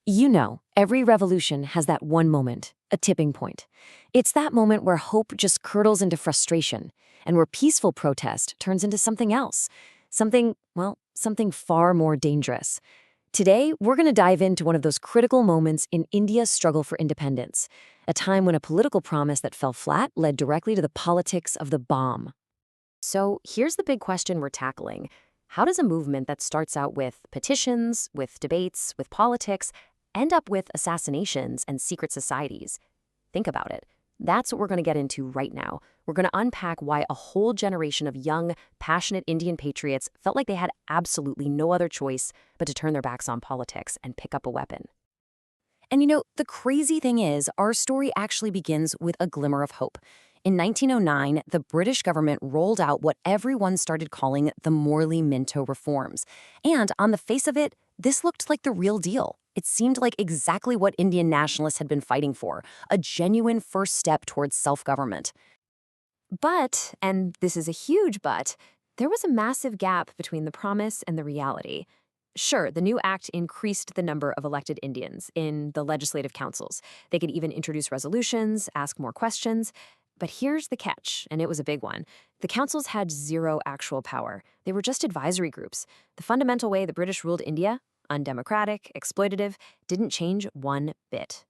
You know, every revolution has that one moment, a tipping point. It's that moment where hope just curdles into frustration, and where peaceful protest turns into something else. Something far more dangerous. Today, we're going to dive into one of those critical moments in India's struggle for independence, a time when a political promise that fell flat led directly to the politics of the bomb. So here's the big question we're tackling. How does a movement that starts out with petitions, with debates, with politics, end up with assassinations and secret societies? Think about it. That's what we're going to get into right now. We're going to unpack why a whole generation of young, passionate Indian patriots felt like they had absolutely no other choice but to turn their backs on politics and pick up a weapon. And you know, the crazy thing is, our story actually begins with a glimmer of hope. In 1909, the British government rolled out what everyone started calling the Morley-Minto reforms. And on the face of it, this looked like the real deal. It seemed like exactly what Indian nationalists had been fighting for, a genuine first step towards self-government. But, and this is a huge but, there was a massive gap between the promise and the reality. Sure, the new act increased the number of elected Indians in the legislative councils. They could even introduce resolutions, ask more questions. But here's the catch, and it was a big one. The councils had zero actual power. They were just advisory groups. The fundamental way the British ruled India, undemocratic, exploitative, didn't change one bit.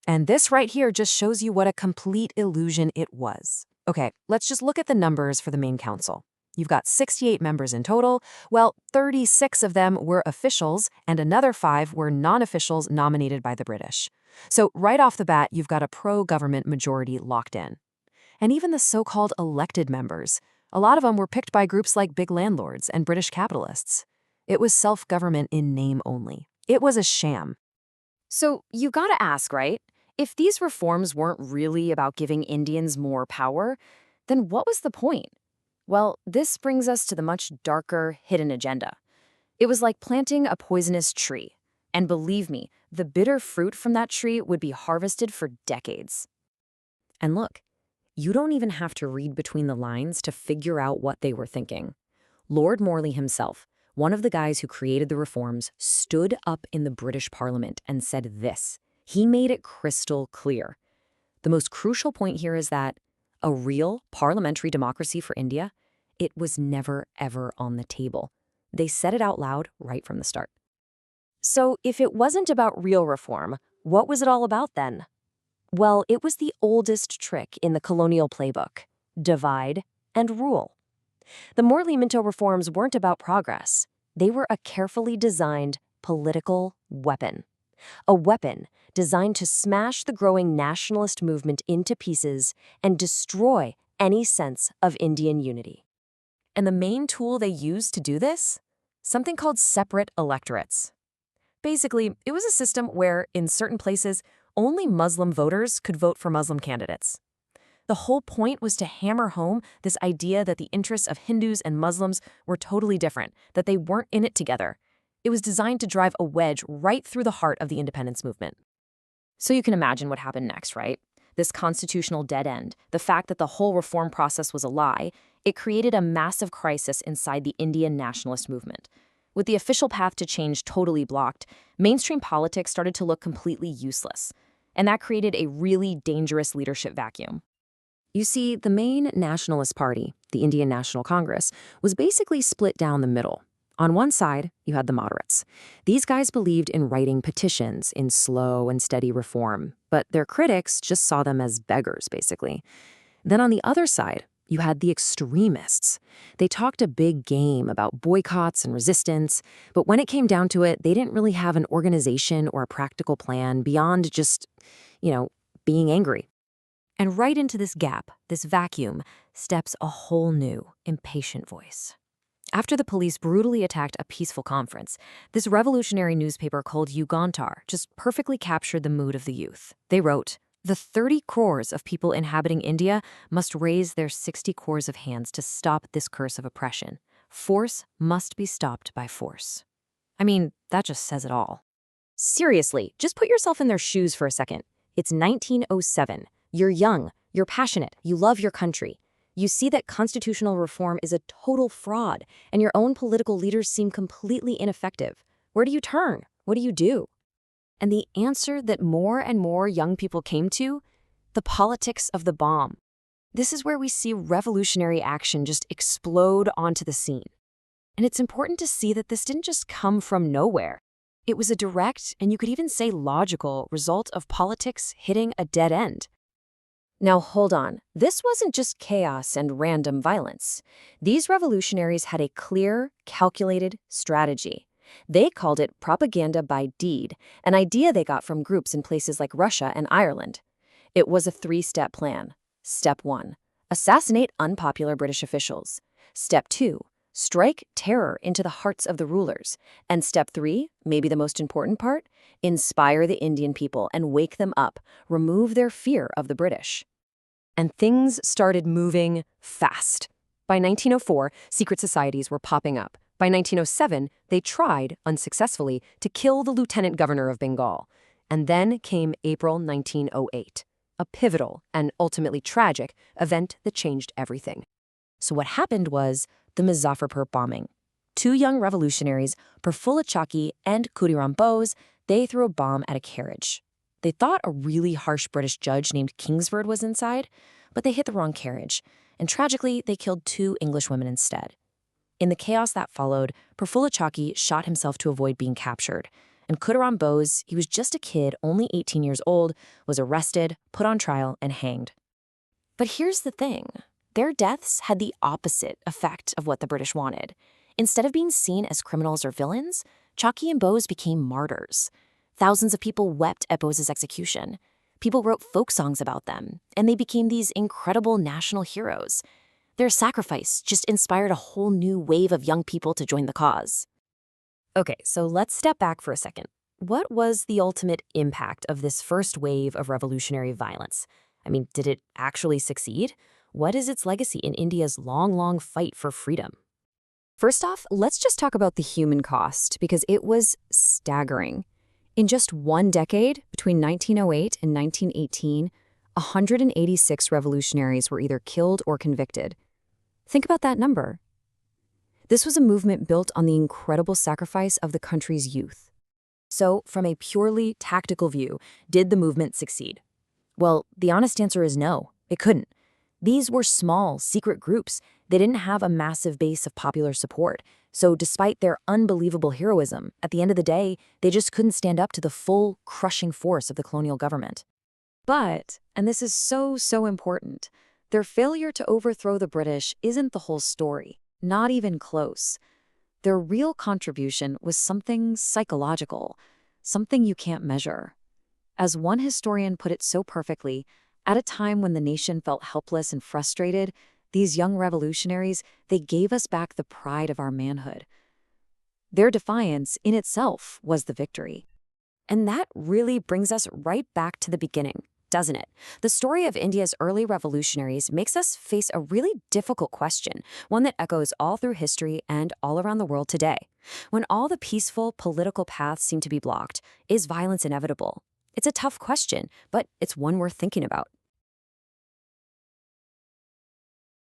And this right here just shows you what a complete illusion it was. Okay, let's just look at the numbers for the main council. You've got 68 members in total. Well, 36 of them were officials, and another 5 were non-officials nominated by the British. So right off the bat, you've got a pro-government majority locked in. And even the so-called elected members, a lot of them were picked by groups like big landlords and British capitalists. It was self-government in name only. It was a sham. So you gotta ask, right? If these reforms weren't really about giving Indians more power, then what was the point? Well, this brings us to the much darker, hidden agenda. It was like planting a poisonous tree. And believe me, the bitter fruit from that tree would be harvested for decades. And look, you don't even have to read between the lines to figure out what they were thinking. Lord Morley himself, one of the guys who created the reforms, stood up in the British Parliament and said this. He made it crystal clear. The most crucial point here is that a real parliamentary democracy for India, it was never, ever on the table. They said it out loud right from the start. So if it wasn't about real reform, what was it all about then? Well, it was the oldest trick in the colonial playbook: divide and rule. The Morley-Minto reforms weren't about progress. They were a carefully designed political weapon. A weapon designed to smash the growing nationalist movement into pieces and destroy any sense of Indian unity. And the main tool they used to do this? Something called separate electorates. Basically, it was a system where, in certain places, only Muslim voters could vote for Muslim candidates. The whole point was to hammer home this idea that the interests of Hindus and Muslims were totally different, that they weren't in it together. It was designed to drive a wedge right through the heart of the independence movement. So you can imagine what happened next, right? This constitutional dead end, the fact that the whole reform process was a lie, it created a massive crisis inside the Indian nationalist movement. With the official path to change totally blocked, mainstream politics started to look completely useless. And that created a really dangerous leadership vacuum. You see, the main nationalist party, the Indian National Congress, was basically split down the middle. On one side, you had the moderates. These guys believed in writing petitions in slow and steady reform, but their critics just saw them as beggars, basically. Then on the other side, you had the extremists. They talked a big game about boycotts and resistance, but when it came down to it, they didn't really have an organization or a practical plan beyond just, being angry. And right into this gap, this vacuum, steps a whole new, impatient voice. After the police brutally attacked a peaceful conference, this revolutionary newspaper called Yugantar just perfectly captured the mood of the youth. They wrote, "The 30 crores of people inhabiting India must raise their 60 crores of hands to stop this curse of oppression. Force must be stopped by force." I mean, that just says it all. Seriously, just put yourself in their shoes for a second. It's 1907. You're young, you're passionate, you love your country. You see that constitutional reform is a total fraud, and your own political leaders seem completely ineffective. Where do you turn? What do you do? And the answer that more and more young people came to? The politics of the bomb. This is where we see revolutionary action just explode onto the scene. And it's important to see that this didn't just come from nowhere. It was a direct, and you could even say logical, result of politics hitting a dead end. Now hold on, this wasn't just chaos and random violence. These revolutionaries had a clear, calculated strategy. They called it propaganda by deed, an idea they got from groups in places like Russia and Ireland. It was a three-step plan. Step 1, assassinate unpopular British officials. Step 2, strike terror into the hearts of the rulers. And step 3, maybe the most important part, inspire the Indian people and wake them up, remove their fear of the British. And things started moving fast. By 1904, secret societies were popping up. By 1907, they tried, unsuccessfully, to kill the lieutenant governor of Bengal. And then came April 1908, a pivotal and ultimately tragic event that changed everything. So what happened was the Muzaffarpur bombing. Two young revolutionaries, Prafulla Chaki and Khudiram Bose, they threw a bomb at a carriage. They thought a really harsh British judge named Kingsford was inside, but they hit the wrong carriage, and tragically, they killed 2 English women instead. In the chaos that followed, Prafulla Chaki shot himself to avoid being captured, and Khudiram Bose, he was just a kid, only 18 years old, was arrested, put on trial, and hanged. But here's the thing. Their deaths had the opposite effect of what the British wanted. Instead of being seen as criminals or villains, Chaki and Bose became martyrs. Thousands of people wept at Bose's execution. People wrote folk songs about them, and they became these incredible national heroes. Their sacrifice just inspired a whole new wave of young people to join the cause. Okay, so let's step back for a second. What was the ultimate impact of this first wave of revolutionary violence? I mean, did it actually succeed? What is its legacy in India's long fight for freedom? First off, let's just talk about the human cost, because it was staggering. In just one decade, between 1908 and 1918, 186 revolutionaries were either killed or convicted. Think about that number. This was a movement built on the incredible sacrifice of the country's youth. So, from a purely tactical view, did the movement succeed? Well, the honest answer is no, it couldn't. These were small, secret groups. They didn't have a massive base of popular support. So despite their unbelievable heroism, at the end of the day, they just couldn't stand up to the full, crushing force of the colonial government. But, and this is so important, their failure to overthrow the British isn't the whole story, not even close. Their real contribution was something psychological, something you can't measure. As one historian put it so perfectly, at a time when the nation felt helpless and frustrated, these young revolutionaries, they gave us back the pride of our manhood. Their defiance in itself was the victory. And that really brings us right back to the beginning, doesn't it? The story of India's early revolutionaries makes us face a really difficult question, one that echoes all through history and all around the world today. When all the peaceful political paths seem to be blocked, is violence inevitable? It's a tough question, but it's one worth thinking about.